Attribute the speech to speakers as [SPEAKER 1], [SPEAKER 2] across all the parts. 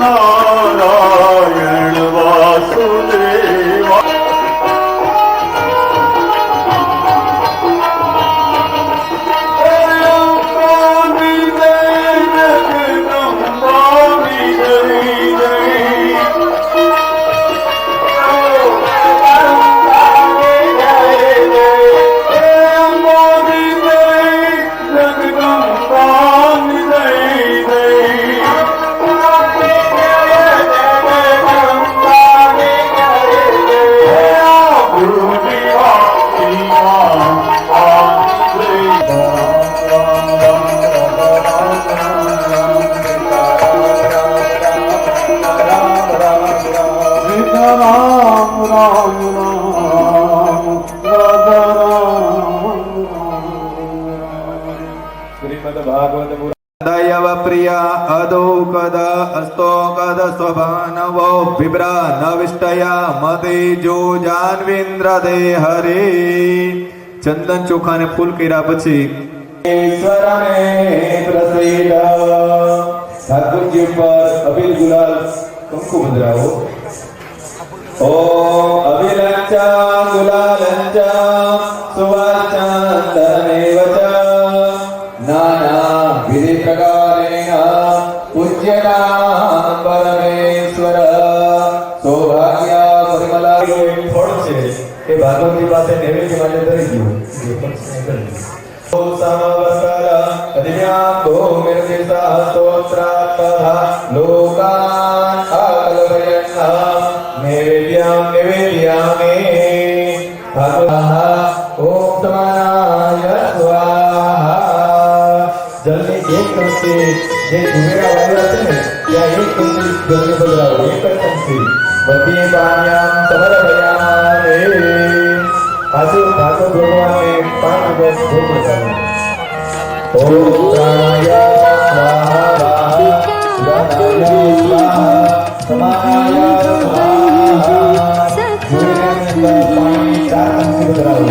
[SPEAKER 1] नारायण वासुदेवा
[SPEAKER 2] प्रिया अदोकद अस्तोकद स्वभानवो विभ्रा नविष्टया मते जो जानवेन्द्र दे हरे चंदन चोखा ने फूल કર્યા પછી ઈશ્વરને પ્રસિદ્ધ ઠાકોરજી પર અબીલ ગુલાલ કંકુ બંધાવો ઓ અબિલંચા ગુલાલંચા સુવાચંદનેવ ચ નાના વિધિ પ્રકારેણ પૂજ્યતા પરમેશ્વર સૌભાગ્ય પરિમલા ફળ છે એ ભાગવતી પાસે નૈવેદ્ય માટે ધરી ગયું જે પણ કરી ઓ સમવસ્કર અધિયામ તો મેર્દિસા સ્તોત્રાતઃ લોકાન અકલવયન્ નૈવેદ્યામે ભગવઃ ઓમ તમાય સ્વાહા જલની એક કંસી જે ઘુમેરા વાળા છે ને ત્યાં એક કંસી જલને બદલાવો એક જ કંસી બધી પાણ્યામ સમરભયામે આજે ભાગવત ભગવાનને 5 દિવસ ભોગ લગાવો ઓમ પ્રાણાય સ્વાહા ઉદાનાય સ્વાહા સમાનાય સ્વાહા ગુરુને પાણી 4 કંસી બદલાવો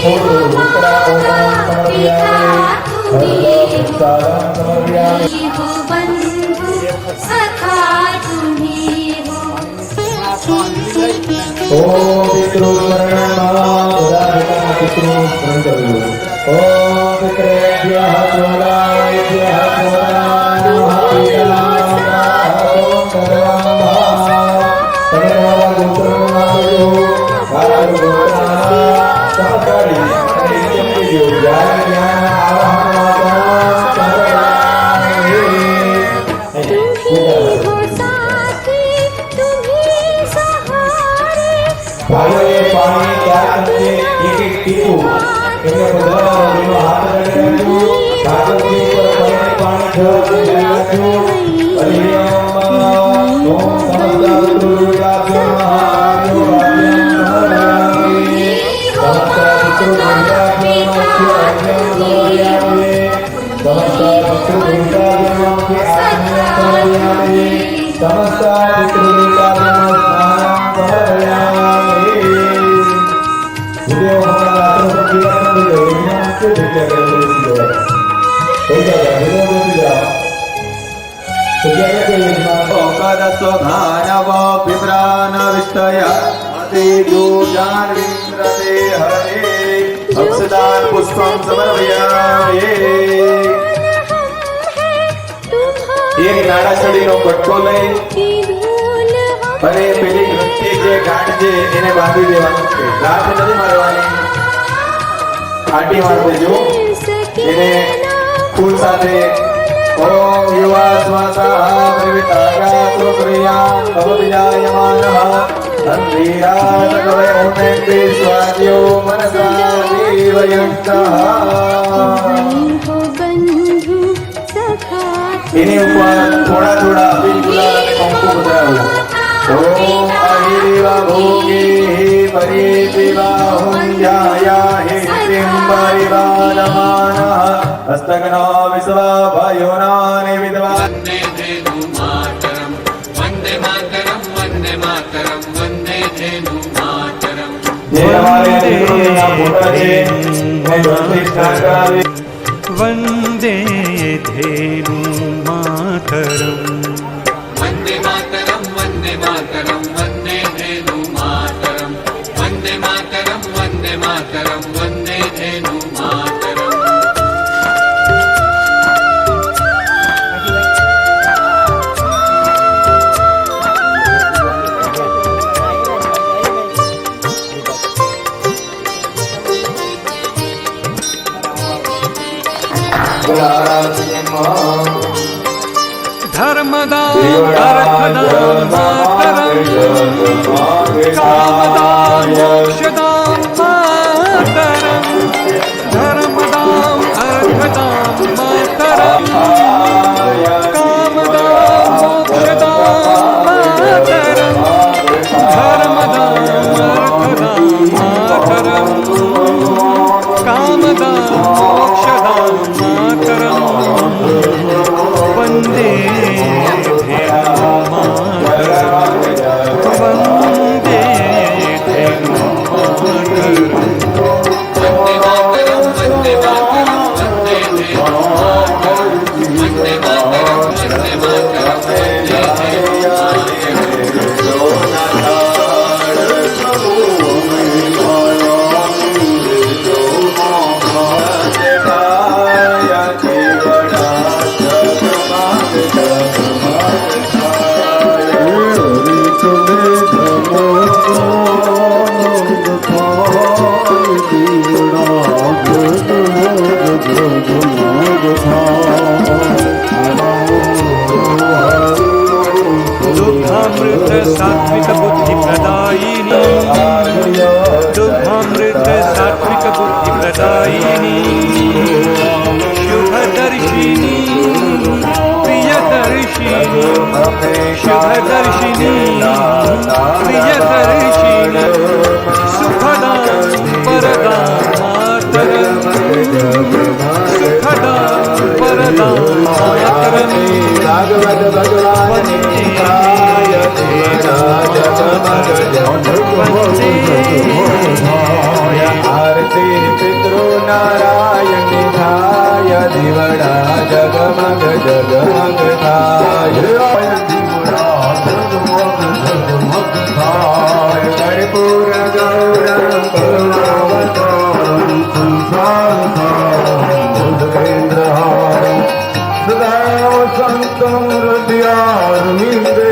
[SPEAKER 2] થોડું રૂકડા ઓમ સમરભયામે सारं समर्पयामि
[SPEAKER 3] हो बंधु सखा तुम्ही हो
[SPEAKER 2] ओम पितृस्मरणं उदाहरणं पितृस्मरणं ओम पितृभ्यः चोराभ्यः भाइयों ये पानी क्या करते एक एक टीपू इनके बदला दोनों हाथ में रखो कागज के ऊपर पानी ढोल के रखो हरिओम ओम समस्त गुरुराज्य महादेव समर्पयामि समस्त गुरुराज्य समर्पयामि समस्त गुरुराज्य समर्पयामि समस्त गुरुराज्य पुष्पम समर्पयामि एक નાળાછડીનો કટકો લઈ અને પેલી નૃત્ય જે ગાંઠ છે એને બાંધી દેવાનું છે લાઠ નથી મારવાની આટી માર દેજો એને ફૂલ સાથે ઓમ યુવા સ્વાસા પ્રવિતાગા સુપ્રિયા ભવવિજાયમાનઃ તન્વીરાત કવય ઓમે વિશ્વાદ્યો મનસા દેવયુક્તઃ એની ઉપર થોડા થોડા અબીલ ગુલાલ અને કંકુ પધરાવો ओम अहिरिवा भोगे परिदिवा हुंजाया हे त्रिंबरिवा नमानः हस्तगना विश्वा भयोनानि विद्वा
[SPEAKER 4] वन्दे धेनु मातरं वन्दे मातरं वन्दे मातरं वन्दे धेनु मातरं
[SPEAKER 2] જે हमारे ગુરુના મોટા છે એ પ્રતિષ્ઠા કરાવે
[SPEAKER 5] वन्दे धेनु मातरम्
[SPEAKER 4] वन्दे
[SPEAKER 1] અર્થદામ માતરમ કામદામ મોક્ષદામ માતરમ ધર્મદામ અર્થદામ માતરમ કામદામ મોક્ષદામ માતરમ ધર્મદામ અર્થદામ માતરમ કામદામ મોક્ષદામ માતરમ વંદે ધેનુ માતરમ વંદે ધેનુ માતરમ
[SPEAKER 4] वन्दे मातरं वन्दे मातरं वन्दे धेनु मातरं वन्दे मातरं वन्दे मातरं वन्दे धेनु
[SPEAKER 1] दुग्धामृत सात्विक बुद्धि प्रदायिनी दुग्धामृत सात्विक बुद्धि प्रदायिनी शुभदर्शिनी प्रियदर्शिनी शुभदर्शिनी प्रियदर्शिनी सुखदा वरदा मातरम सुखदा वरदा मातरम
[SPEAKER 2] आरती पितृ नारायण निधाय दिवड़ा जगमग जगमग धाय कर्पूर गौरम करुणावतारम संसारसारम सदा संतं हृदयारविन्दे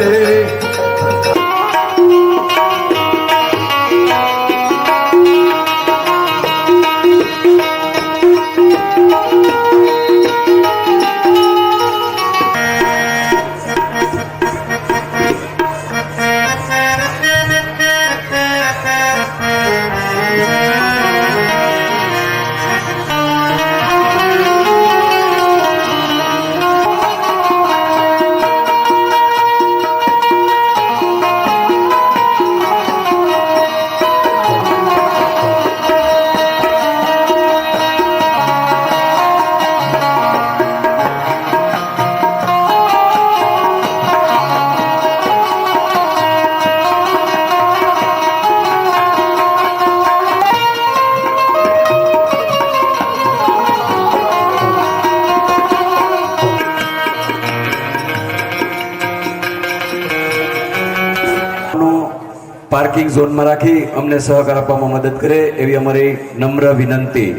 [SPEAKER 5] પાર્કિંગ ઝોનમાં રાખી અમને સહકાર આપવામાં મદદ કરે એવી અમારી નમ્ર વિનંતી.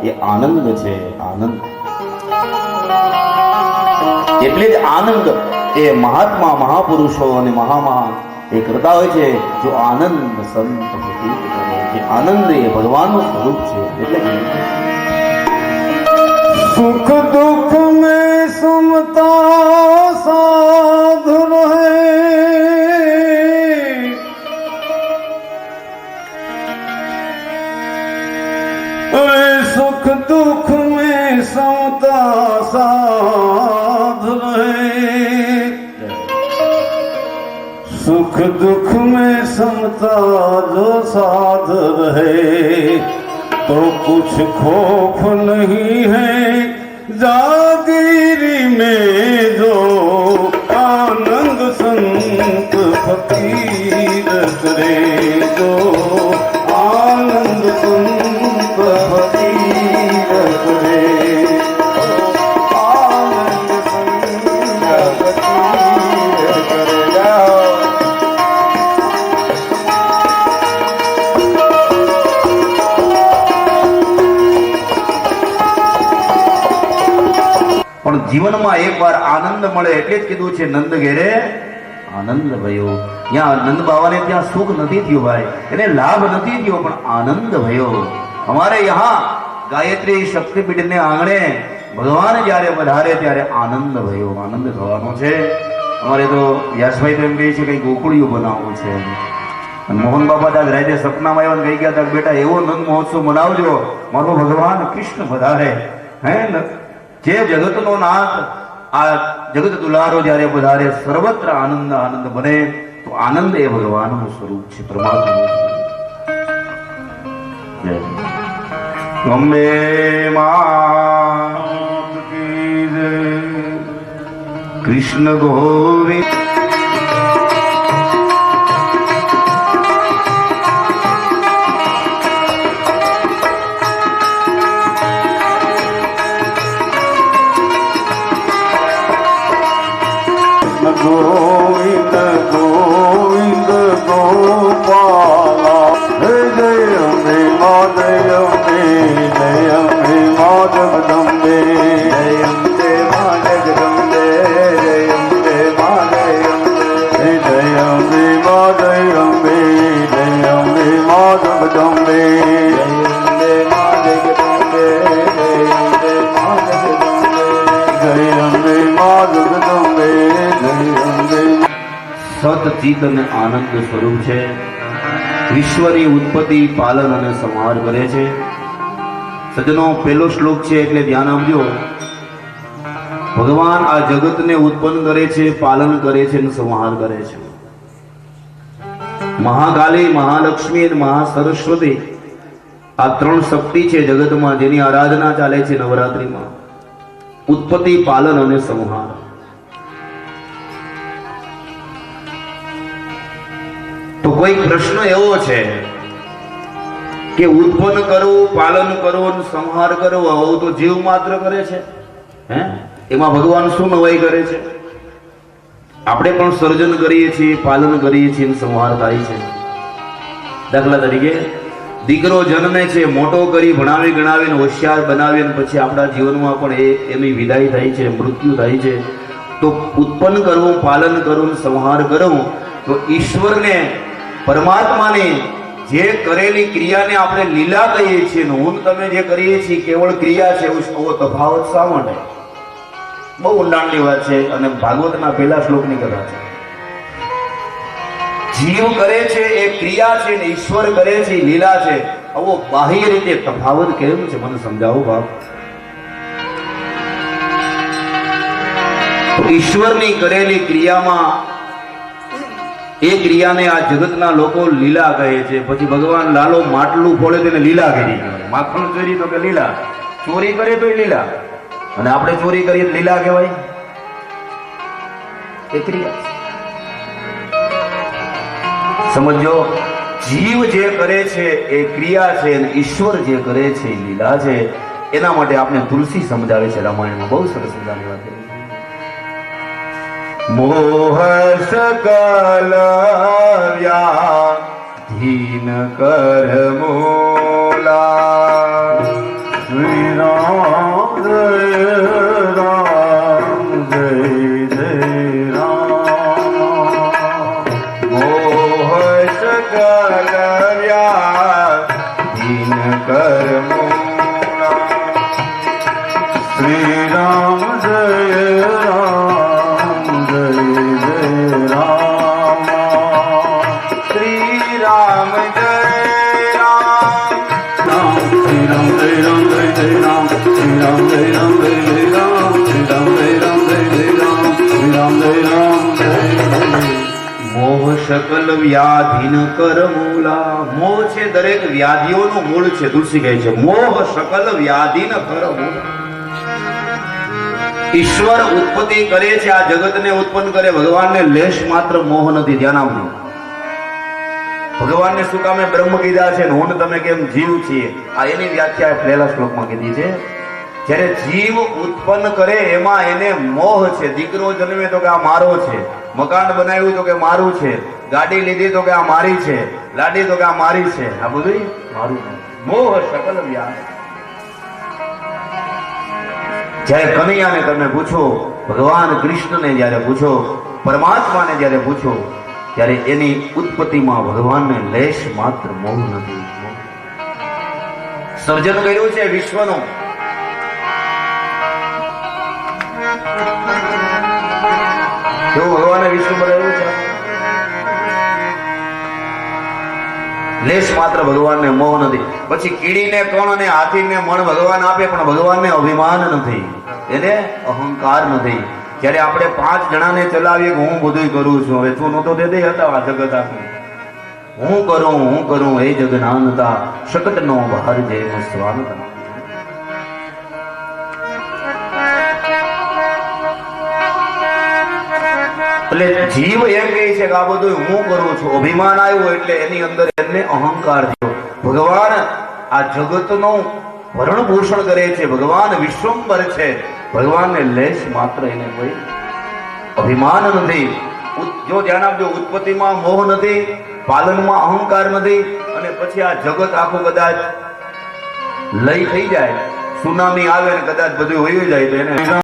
[SPEAKER 6] એ આનંદ છે, આનંદ. એટલે જ આનંદ એ મહાત્મા મહાપુરુષો અને મહામહાન એ કરતા હોય છે. જો આનંદ સંત પ્રતીત કરે છે, આનંદ એ ભગવાનનું સ્વરૂપ છે. એટલે
[SPEAKER 2] સુખ દુઃખ में समता साध रहे, सुख दुख में समता साध रहे, सुख दुख में समता जो साध रहे तो कुछ खौफ नहीं है जागीरी में जो आनंद संत फकीर करे, जो आनंद संत फकीर करे, आनंद संत फकीर करे.
[SPEAKER 6] પણ જીવનમાં એકવાર આનંદ મળે એટલે જ કીધું છે નંદ ઘેરે આનંદ ભયો. ત્યાં નંદ બાવાને ત્યાં સુખ નથી થયું ભાઈ, એને લાભ નથી થયો, પણ આનંદ ભયો. અમારે यहाँ ગાયત્રી શક્તિપીઠને આંગણે ભગવાન જ્યારે વધારે ત્યારે આનંદ ભયો, આનંદ થવાનો છે. અમારે તો વ્યાસભાઈ તો એમ કહે છે કઈ ગોકુળિયું બનાવવું છે. અને મોહન બાપા ત્યાં રાતે સપનામાં આવ્યા કહી ગયા હતા બેટા એવો નંદ મહોત્સવ મનાવજો મારો ભગવાન કૃષ્ણ વધારે. હે જે જગતનો નાથ આ જગત દુલારો જ્યારે વધારે સર્વત્ર આનંદ આનંદ બને તો આનંદ એ ભગવાનનું સ્વરૂપ છે, પરમાત્માનું સ્વરૂપ. અંબે માત કી જય. કૃષ્ણ ગોવિંદ.
[SPEAKER 2] गोविंद गोविंद गोपाला, जय अम्बे माँ जय अम्बे, जय अम्बे माँ जगदम्बे, जय अम्बे माँ जगदम्बे, जय अम्बे माँ जय अम्बे, जय अम्बे माँ जय अम्बे, जय अम्बे माँ जगदम्बे, जय अम्बे माँ जगदम्बे, जय अम्बे माँ जगदम्बे, जय अम्बे माँ जगदम्बे, जय अम्बे.
[SPEAKER 6] સતચિત અને આનંદ સ્વરૂપ છે. વિશ્વની ઉત્પત્તિ પાલન અને સંહાર કરે છે. સજ્જનો પહેલો શ્લોક છે એટલે ધ્યાન આપજો. ભગવાન આ જગતને ઉત્પન્ન કરે છે, પાલન કરે છે અને સંહાર કરે છે. મહાકાલી, મહાલક્ષ્મી અને મહાસરસ્વતી આ ત્રણ શક્તિ છે જગતમાં જેની આરાધના ચાલે છે નવરાત્રિમાં. ઉત્પત્તિ, પાલન અને સંહાર. તો કોઈ પ્રશ્ન એવો છે કે ઉત્પન્ન કરવું, પાલન કરવું અને સંહાર કરવો આવું તો જીવ માત્ર કરે છે, હે એમાં ભગવાન શું નવાઈ કરે છે? આપણે પણ સર્જન કરીએ છીએ, પાલન કરીએ છીએ, સંહાર થાય છે. દાખલા તરીકે દીકરો જન્મે છે, મોટો કરી ભણાવી ગણાવીને હોશિયાર બનાવીને પછી આપણા જીવનમાં પણ એની વિદાય થાય છે, મૃત્યુ થાય છે. તો ઉત્પન્ન કરવું, પાલન કરવું, સંહાર કરવું તો ઈશ્વરને, પરમાત્માને જે કરેલી ક્રિયાને આપણે લીલા કહીએ છીએ, હું તમે જે કરીએ છીએ કેવળ ક્રિયા છે, એવો તફાવત શા માટે? બહુ ઊંડાણની વાત છે અને ભાગવતના પહેલા શ્લોકની કથા છે. જીવ કરે છે એ ક્રિયા છે ને ઈશ્વર કરે છે એ લીલા છે. આવો બાહ્ય રીતે તફાવત કેમ છે મને સમજાવો બાપ. ઈશ્વરની કરેલી ક્રિયામાં એ ક્રિયાને આ જગતના લોકો લીલા કહે છે. પછી ભગવાન લાલો માટલું ફોડે તેને લીલા કરી, માખણ ચોરી તો કે લીલા, ચોરી કરે તો લીલા, અને આપણે ચોરી કરીએ લીલા કહેવાય? એ ક્રિયા સમજો. જીવ જે કરે છે એ ક્રિયા છે અને ઈશ્વર જે કરે છે એ લીલા છે. એના માટે આપણે તુલસી સમજાવે છે રામાયણમાં, બહુ સરસ મજાની વાત કરી. મોહ સકલ વ્યાધીન કર મોલા, વ્યાધીન કર મૂળા.
[SPEAKER 4] શ્રી રામ જય રામ જય જય રામ.
[SPEAKER 6] શ્રી રામ જય રામ.
[SPEAKER 4] શ્રી રામ જય રામ જય જય રામ. શ્રી રામ જય રામ જય જય રામ. શ્રી રામ જય રામ જય જય રામ. શ્રી રામ જય રામ જય જય.
[SPEAKER 6] મોહ સકલ વ્યાધિન કર મૂલા. મોહ છે દરેક વ્યાધિઓનું મૂળ છે. તુલસી કહે છે મોહ સકલ વ્યાધિન કર મૂલા. ઈશ્વર ઉત્પત્તિ કરે છે, આ જગતને ઉત્પન્ન કરે. ભગવાનને લેશ માત્ર મોહ નથી. ધ્યાન આપજો. ભગવાનને શું કામે બ્રહ્મ કીધા છે, હું ને તમે કેમ જીવ છીએ, આ એની વ્યાખ્યા પહેલા શ્લોકમાં કીધી છે. જ્યારે જીવ ઉત્પન્ન કરે એમાં એને મોહ છે. દીકરો જન્મે તો કે આ મારો છે, મકાન બનાવ્યું તો કે મારું છે, ગાડી લીધી તો કે આ મારી છે, લાડી તો કે આ મારી છે, આ બધું મારું. મોહ સકલ વ્યાધ. જ્યારે કનૈયાને તમે પૂછો, ભગવાન કૃષ્ણને જ્યારે પૂછો, પરમાત્માને જ્યારે પૂછો, ત્યારે એની ઉત્પત્તિમાં ભગવાનને લેશ માત્ર મોહ નથી. સર્જન કર્યું છે વિશ્વનું. કેવું ભગવાને વિશ્વ બનાવ્યું છે? લેશ માત્ર ભગવાનને મોહ નથી. પછી કીડીને કણ અને હાથીને મણ ભગવાન આપે, પણ ભગવાનને અભિમાન નથી, એને અહંકાર નથી. જ્યારે આપણે 5 જણાને ચલાવીએ કે હું બધું કરું છું, હવે તું નહોતો તે હતા આ જગત આખું, હું કરું એ જગનાનતા શકટ નો બહાર જેમ સ્વાનતા. એટલે જીવ એમ કહે છે કે આ બધું હું કરું છું. અભિમાન આવ્યું એટલે એની અંદર એને અહંકાર થયો. ભગવાન આ જગતનો ભરણ પોષણ કરે છે, ભગવાન વિશ્વંભર છે. ભગવાનને લેશ માત્ર એને કોઈ અભિમાન નથી. જો ધ્યાન આપજો, ઉત્પત્તિમાં મોહ નથી, પાલનમાં અહંકાર નથી, અને પછી આ જગત આખું કદાચ લય થઈ જાય, સુનામી આવે ને કદાચ બધું વયું જાય તો એને